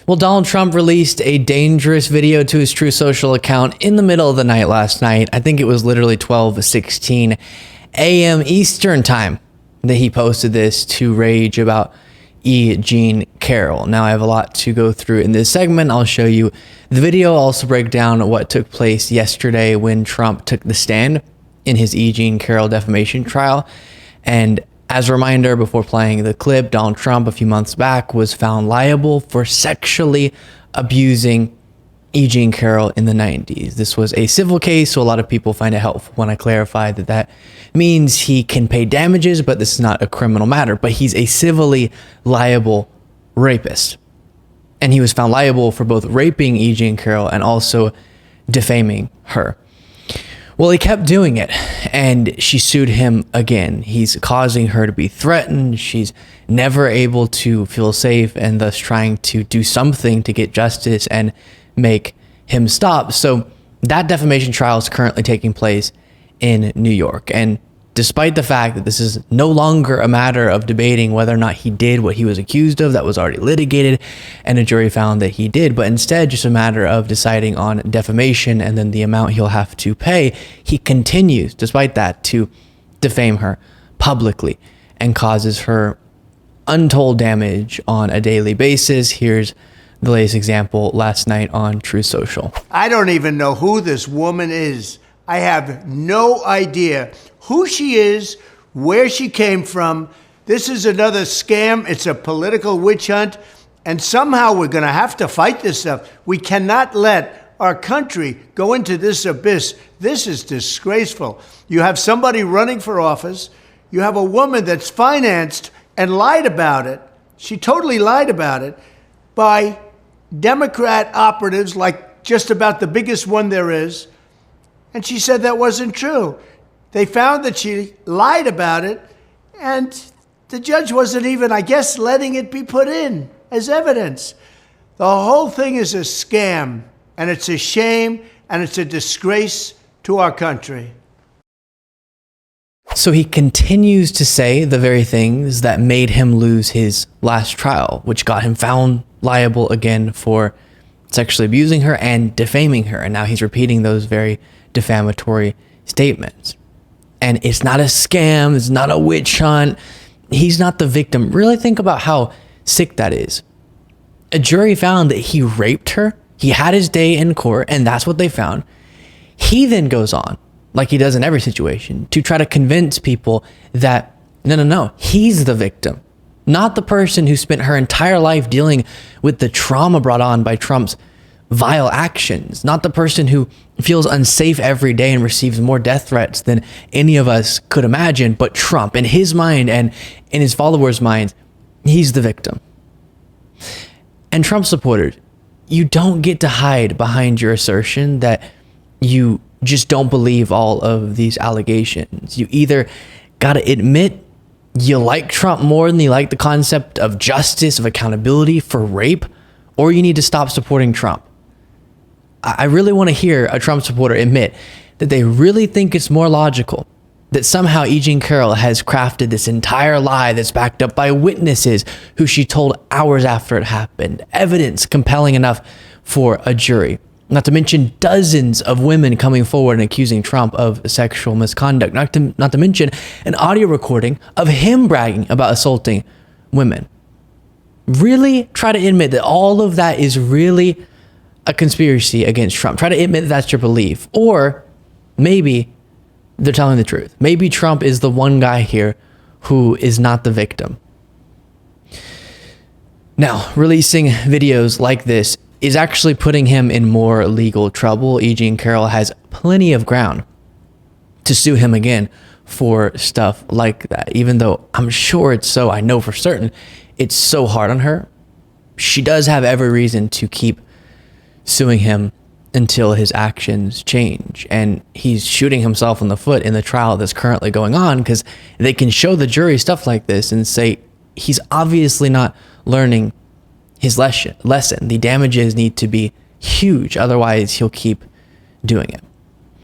Well, Donald Trump released a dangerous video to his True Social account in the middle of the night last night. I think it was literally 12:16 a.m. Eastern time that he posted this to rage about Jean Carroll. Now, I have a lot to go through in this segment. I'll show you the video. I'll also break down what took place yesterday when Trump took the stand in his Jean Carroll defamation trial. And as a reminder, before playing the clip, Donald Trump a few months back was found liable for sexually abusing Jean Carroll in the 90s. This was a civil case, so a lot of people find it helpful when I clarify that that means he can pay damages, but this is not a criminal matter. But he's a civilly liable rapist. And he was found liable for both raping Jean Carroll and also defaming her. Well, he kept doing it, and she sued him again. He's causing her to be threatened. She's never able to feel safe, and thus trying to do something to get justice and make him stop. So that defamation trial is currently taking place in New York. And despite the fact that this is no longer a matter of debating whether or not he did what he was accused of, that was already litigated and a jury found that he did, but instead just a matter of deciding on defamation and then the amount he'll have to pay, he continues, despite that, to defame her publicly and causes her untold damage on a daily basis. Here's the latest example last night on True Social. I don't even know who this woman is. I have no idea who she is, where she came from. This is another scam. It's a political witch hunt. And somehow we're going to have to fight this stuff. We cannot let our country go into this abyss. This is disgraceful. You have somebody running for office. You have a woman that's financed and lied about it. She totally lied about it by Democrat operatives, like just about the biggest one there is. And she said that wasn't true. They found that she lied about it, and the judge wasn't even, I guess, letting it be put in as evidence. The whole thing is a scam, and it's a shame, and it's a disgrace to our country. So he continues to say the very things that made him lose his last trial, which got him found liable again for sexually abusing her and defaming her. And now he's repeating those very defamatory statements. And it's not a scam. It's not a witch hunt. He's not the victim. Really think about how sick that is. A jury found that he raped her. He had his day in court, and that's what they found. He then goes on, like he does in every situation, to try to convince people that, no, he's the victim, not the person who spent her entire life dealing with the trauma brought on by Trump's vile actions, not the person who feels unsafe every day and receives more death threats than any of us could imagine, but Trump. In his mind and in his followers' minds, he's the victim. And Trump supporters, you don't get to hide behind your assertion that you just don't believe all of these allegations. You either got to admit you like Trump more than you like the concept of justice, of accountability for rape, or you need to stop supporting Trump. I really want to hear a Trump supporter admit that they really think it's more logical that somehow Jean Carroll has crafted this entire lie that's backed up by witnesses who she told hours after it happened, evidence compelling enough for a jury, not to mention dozens of women coming forward and accusing Trump of sexual misconduct, not to mention an audio recording of him bragging about assaulting women. Really try to admit that all of that is really a conspiracy against Trump. Try to admit that that's your belief. Or maybe they're telling the truth. Maybe Trump is the one guy here who is not the victim. Now, releasing videos like this is actually putting him in more legal trouble. Jean Carroll has plenty of ground to sue him again for stuff like that, even though I'm sure I know for certain, it's so hard on her. She does have every reason to keep suing him until his actions change. And he's shooting himself in the foot in the trial that's currently going on, because they can show the jury stuff like this and say, he's obviously not learning his lesson. The damages need to be huge. Otherwise, he'll keep doing it.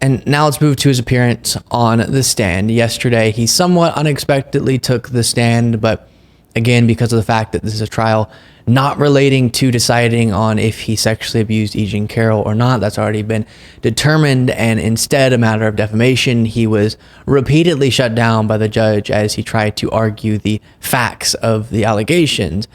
And now let's move to his appearance on the stand. Yesterday, he somewhat unexpectedly took the stand, but again, because of the fact that this is a trial not relating to deciding on if he sexually abused E. Jean Carroll or not. That's already been determined. And instead, a matter of defamation, he was repeatedly shut down by the judge as he tried to argue the facts of the allegations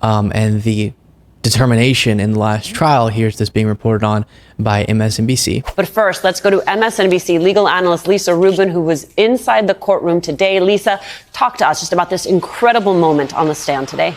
and the determination in the last trial. Here's this being reported on by MSNBC. But first, let's go to MSNBC legal analyst Lisa Rubin, who was inside the courtroom today. Lisa, talk to us just about this incredible moment on the stand today.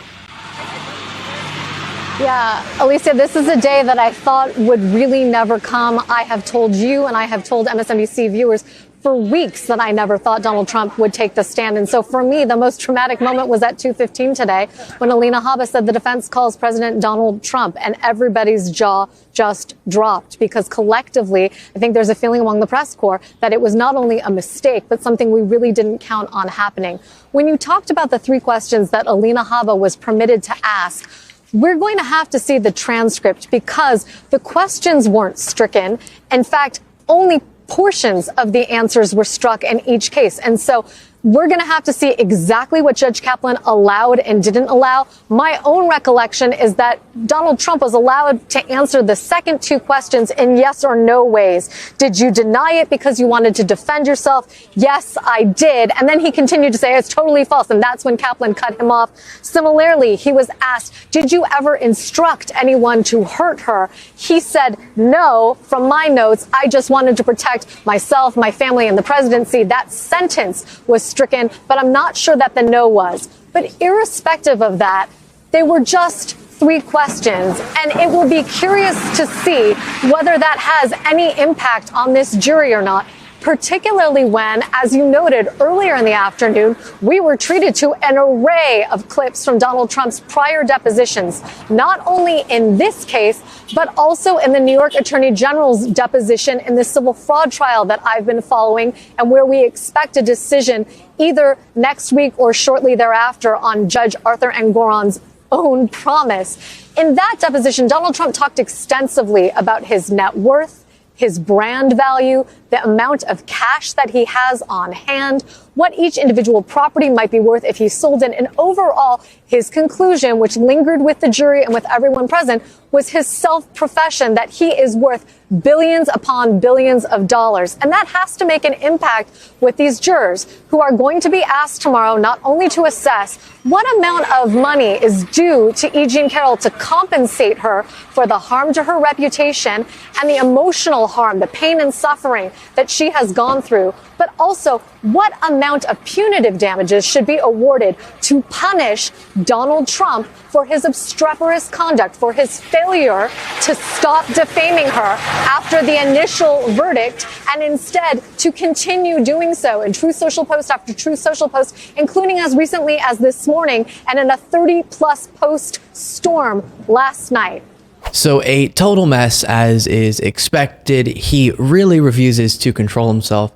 Yeah, Alicia, this is a day that I thought would really never come. I have told you and I have told MSNBC viewers for weeks that I never thought Donald Trump would take the stand. And so for me, the most traumatic moment was at 2:15 today when Alina Habba said the defense calls President Donald Trump, and everybody's jaw just dropped, because collectively, I think there's a feeling among the press corps that it was not only a mistake, but something we really didn't count on happening. When you talked about the 3 questions that Alina Habba was permitted to ask, we're going to have to see the transcript, because the questions weren't stricken. In fact, only portions of the answers were struck in each case. And so we're going to have to see exactly what Judge Kaplan allowed and didn't allow. My own recollection is that Donald Trump was allowed to answer the second 2 questions in yes or no ways. Did you deny it because you wanted to defend yourself? Yes, I did. And then he continued to say it's totally false. And that's when Kaplan cut him off. Similarly, he was asked, did you ever instruct anyone to hurt her? He said, no. From my notes, I just wanted to protect myself, my family, and the presidency. That sentence was stricken, but I'm not sure that the no was. But irrespective of that, they were just 3 questions, and it will be curious to see whether that has any impact on this jury or not, particularly when, as you noted earlier in the afternoon, we were treated to an array of clips from Donald Trump's prior depositions, not only in this case, but also in the New York Attorney General's deposition in the civil fraud trial that I've been following, and where we expect a decision either next week or shortly thereafter on Judge Arthur Engoron's own promise. In that deposition, Donald Trump talked extensively about his net worth, his brand value, the amount of cash that he has on hand, what each individual property might be worth if he sold it, and overall, his conclusion, which lingered with the jury and with everyone present, was his self-profession that he is worth billions upon billions of dollars. And that has to make an impact with these jurors who are going to be asked tomorrow not only to assess what amount of money is due to E. Jean Carroll to compensate her for the harm to her reputation and the emotional harm, the pain and suffering that she has gone through, but also what amount of punitive damages should be awarded to punish Donald Trump for his obstreperous conduct, for his failure to stop defaming her after the initial verdict, and instead to continue doing so in Truth Social post after Truth Social post, including as recently as this morning and in a 30-plus post storm last night. So a total mess, as is expected. He really refuses to control himself,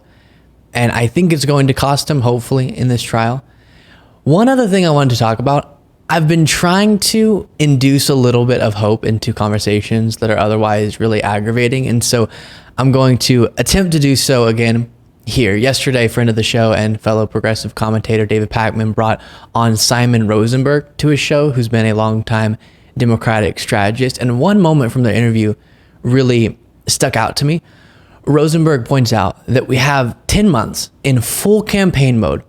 and I think it's going to cost him, hopefully, in this trial. One other thing I wanted to talk about, I've been trying to induce a little bit of hope into conversations that are otherwise really aggravating, and so I'm going to attempt to do so again here. Yesterday, friend of the show and fellow progressive commentator David Pakman brought on Simon Rosenberg to his show, who's been a longtime Democratic strategist, and one moment from the interview really stuck out to me. Rosenberg points out that we have 10 months in full campaign mode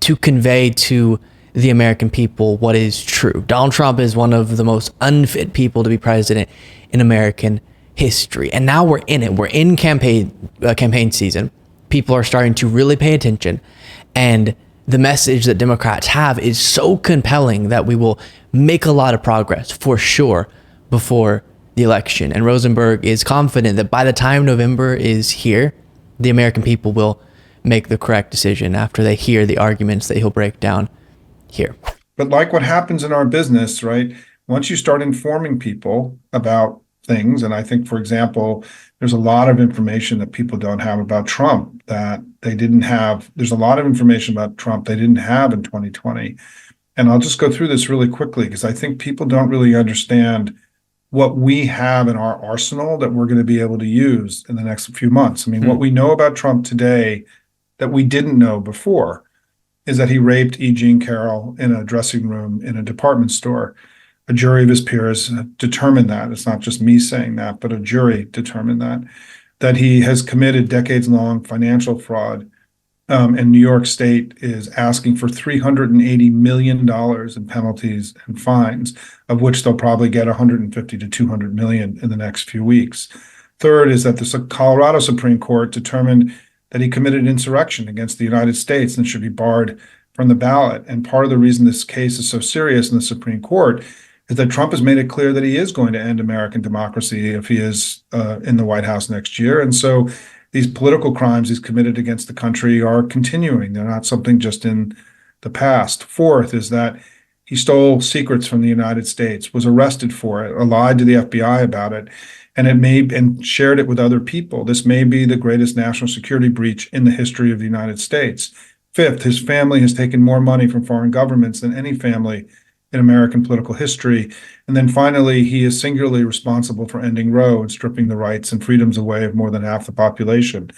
to convey to the American people what is true. Donald Trump is one of the most unfit people to be president in American history. And now we're in it. We're in campaign season. People are starting to really pay attention. And the message that Democrats have is so compelling that we will make a lot of progress for sure before the election. And Rosenberg is confident that by the time November is here, the American people will make the correct decision after they hear the arguments that he'll break down here. But like what happens in our business, right? Once you start informing people about things, and I think, for example, there's a lot of information that people don't have about Trump that they didn't have. There's a lot of information about Trump they didn't have in 2020. And I'll just go through this really quickly because I think people don't really understand what we have in our arsenal that we're going to be able to use in the next few months. I mean, what we know about Trump today that we didn't know before is that he raped E. Jean Carroll in a dressing room in a department store. a jury of his peers determined that. It's not just me saying that, but a jury determined that he has committed decades-long financial fraud. And New York State is asking for $380 million in penalties and fines, of which they'll probably get 150 to 200 million in the next few weeks. Third is that the Colorado Supreme Court determined that he committed insurrection against the United States and should be barred from the ballot. And part of the reason this case is so serious in the Supreme Court is that Trump has made it clear that he is going to end American democracy if he is in the White House next year. And so these political crimes he's committed against the country are continuing. They're not something just in the past. Fourth is that he stole secrets from the United States, was arrested for it, lied to the FBI about it, and shared it with other people. This may be the greatest national security breach in the history of the United States. Fifth, his family has taken more money from foreign governments than any family in American political history. And then finally, he is singularly responsible for ending Roe and stripping the rights and freedoms away of more than half the population.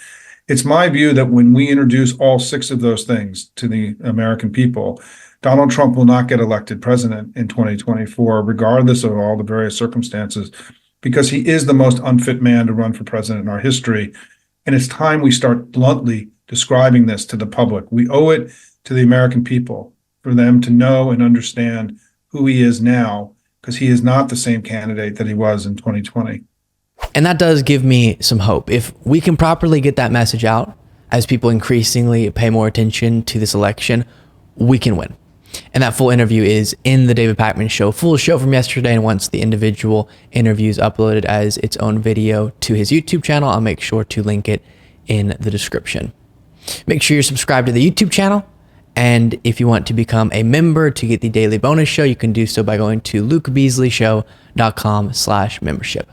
It's my view that when we introduce all 6 of those things to the American people, Donald Trump will not get elected president in 2024, regardless of all the various circumstances, because he is the most unfit man to run for president in our history. And it's time we start bluntly describing this to the public. We owe it to the American people for them to know and understand who he is now, because he is not the same candidate that he was in 2020. And that does give me some hope. If we can properly get that message out as people increasingly pay more attention to this election, we can win. And that full interview is in the David Pakman Show, full show from yesterday. And once the individual interview is uploaded as its own video to his YouTube channel, I'll make sure to link it in the description. Make sure you're subscribed to the YouTube channel. And if you want to become a member to get the daily bonus show, you can do so by going to lukebeasleyshow.com/membership.